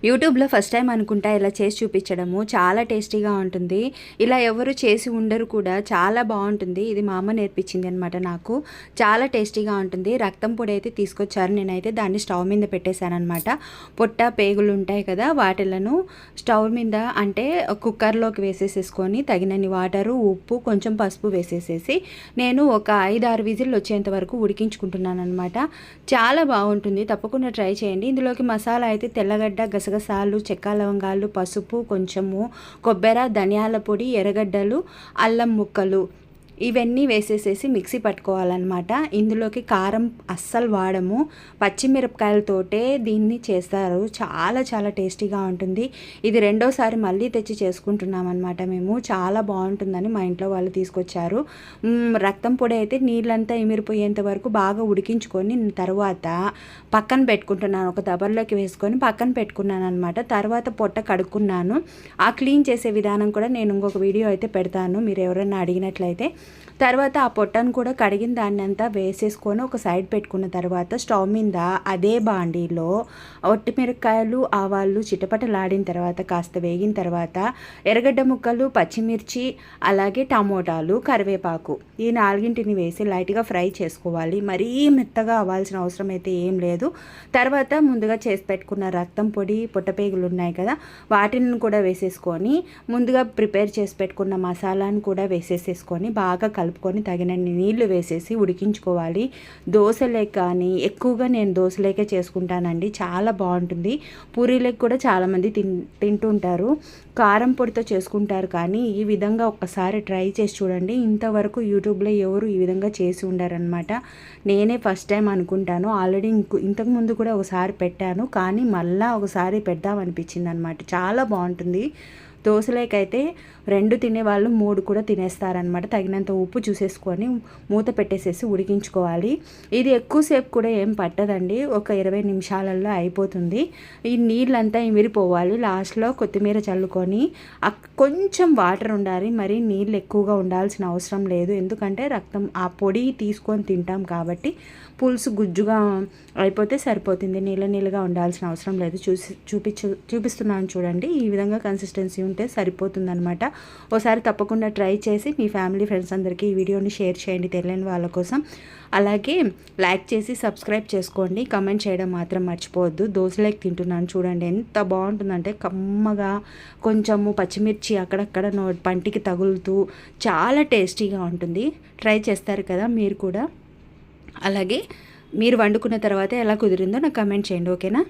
యూట్యూబ్లో first time అనుకుంటా ఇలా చేసి చూపించడము. చాలా టేస్టీగా ఉంటుంది. ఇలా ఎవరు చేసి ఉండరు కూడా. చాలా బాగుంటుంది. ఇది మా అమ్మ నేర్పించింది అనమాట నాకు. చాలా టేస్టీగా ఉంటుంది. రక్తం పొడి అయితే తీసుకొచ్చారు. నేనైతే దాన్ని స్టవ్ మీద పెట్టేశానమాట. పొట్ట పేగులు ఉంటాయి కదా, వాటిలను స్టవ్ మీద అంటే కుక్కర్లోకి వేసేసేసుకొని తగినన్ని వాటరు, ఉప్పు, కొంచెం పసుపు వేసేసేసి నేను ఒక 5-6 విజిల్లు వచ్చేంత వరకు ఉడికించుకుంటున్నాను అనమాట. చాలా బాగుంటుంది. తప్పకుండా ట్రై చేయండి. ఇందులోకి మసాలా అయితే తెల్లగడ్డ, గసగసాలు, చెక్క లవంగాలు, పసుపు, కొంచెము కొబ్బరి, ధనియాల పొడి, ఎర్రగడ్డలు, అల్లం ముక్కలు ఇవన్నీ వేసేసేసి మిక్సీ పట్టుకోవాలన్నమాట. ఇందులోకి కారం అస్సలు వాడము. పచ్చిమిరపకాయలతోటే దీన్ని చేస్తారు. చాలా చాలా టేస్టీగా ఉంటుంది. ఇది రెండోసారి మళ్ళీ తెచ్చి చేసుకుంటున్నాం అనమాట మేము. చాలా బాగుంటుందని మా ఇంట్లో వాళ్ళు తీసుకొచ్చారు. రక్తం పొడి అయితే నీళ్ళంతా ఇమిరిపోయేంత వరకు బాగా ఉడికించుకొని తర్వాత పక్కన పెట్టుకుంటున్నాను. ఒక దబర్లోకి వేసుకొని పక్కన పెట్టుకున్నాను అనమాట. తర్వాత పొట్ట కడుక్కున్నాను. ఆ క్లీన్ చేసే విధానం కూడా నేను ఇంకొక వీడియో అయితే పెడతాను, మీరు ఎవరైనా అడిగినట్లయితే. తర్వాత ఆ పొట్టను కూడా కడిగిన దాన్ని అంతా వేసేసుకొని ఒక సైడ్ పెట్టుకున్న తర్వాత స్టవ్ మీద అదే బాండీలో ఒట్టిమిరపకాయలు, ఆవాలు చిటపటలాడిన తర్వాత కాస్త వేగిన తర్వాత ఎర్రగడ్డ ముక్కలు, పచ్చిమిర్చి, అలాగే టమోటాలు, కరివేపాకు ఈ 4ని వేసి లైట్గా ఫ్రై చేసుకోవాలి. మరీ మెత్తగా అవ్వాల్సిన అవసరం అయితే ఏం లేదు. తర్వాత ముందుగా చేసి పెట్టుకున్న రక్తం పొడి, పొట్టపేగులు ఉన్నాయి కదా, వాటిని కూడా వేసేసుకొని ముందుగా ప్రిపేర్ చేసి పెట్టుకున్న మసాలాను కూడా వేసేసేసుకొని బాగా కలుపుకొని తగినన్ని నీళ్లు వేసేసి ఉడికించుకోవాలి. దోశలేక కానీ ఎక్కువగా నేను దోశలేకే చేసుకుంటానండి. చాలా బాగుంటుంది. పూరీలకు కూడా చాలామంది తింటుంటారు. కారం పొడితో చేసుకుంటారు, కానీ ఈ విధంగా ఒక్కసారి ట్రై చేసి చూడండి. ఇంతవరకు యూట్యూబ్లో ఎవరు ఈ విధంగా చేసి ఉండారనమాట. నేనే ఫస్ట్ టైం అనుకుంటాను. ఆల్రెడీ ఇంతకుముందు కూడా ఒకసారి పెట్టాను, కానీ మళ్ళీ ఒకసారి పెడదామనిపించింది అనమాట. చాలా బాగుంటుంది. దోశలేకైతే 2 తినేవాళ్ళు 3 కూడా తినేస్తారనమాట. తగినంత ఉప్పు చూసేసుకొని మూత పెట్టేసేసి ఉడికించుకోవాలి. ఇది ఎక్కువసేపు కూడా ఏం పట్టదండి, ఒక 20 నిమిషాలలో అయిపోతుంది. ఈ నీళ్ళంతా ఇమిరిపోవాలి. లాస్ట్లో కొత్తిమీర చల్లుకొని కొంచెం వాటర్ ఉండాలి, మరి నీళ్ళు ఎక్కువగా ఉండాల్సిన అవసరం లేదు. ఎందుకంటే రక్తం ఆ పొడి తీసుకొని తింటాం కాబట్టి పులుసు గుజ్జుగా అయిపోతే సరిపోతుంది. నీళ్ళగా ఉండాల్సిన అవసరం లేదు. చూపిస్తున్నాను చూడండి. ఈ విధంగా కన్సిస్టెన్సీ ఉంటే సరిపోతుంది అనమాట. ఒకసారి తప్పకుండా ట్రై చేసి మీ ఫ్యామిలీ ఫ్రెండ్స్ అందరికీ ఈ వీడియోని షేర్ చేయండి, తెలియని వాళ్ళ కోసం. అలాగే లైక్ చేసి సబ్స్క్రైబ్ చేసుకోండి. కమెంట్ చేయడం మాత్రం మర్చిపోవద్దు. దోశలేకి తింటున్నాను చూడండి, ఎంత బాగుంటుందంటే కమ్మగా, కొంచెము పచ్చిమిర్చి అక్కడక్కడ పంటికి తగులుతూ చాలా టేస్టీగా ఉంటుంది. ట్రై చేస్తారు కదా మీరు కూడా. అలాగే మీరు వండుకున్న తర్వాత ఎలా కుదిరిందో నాకు కమెంట్ చేయండి, ఓకేనా?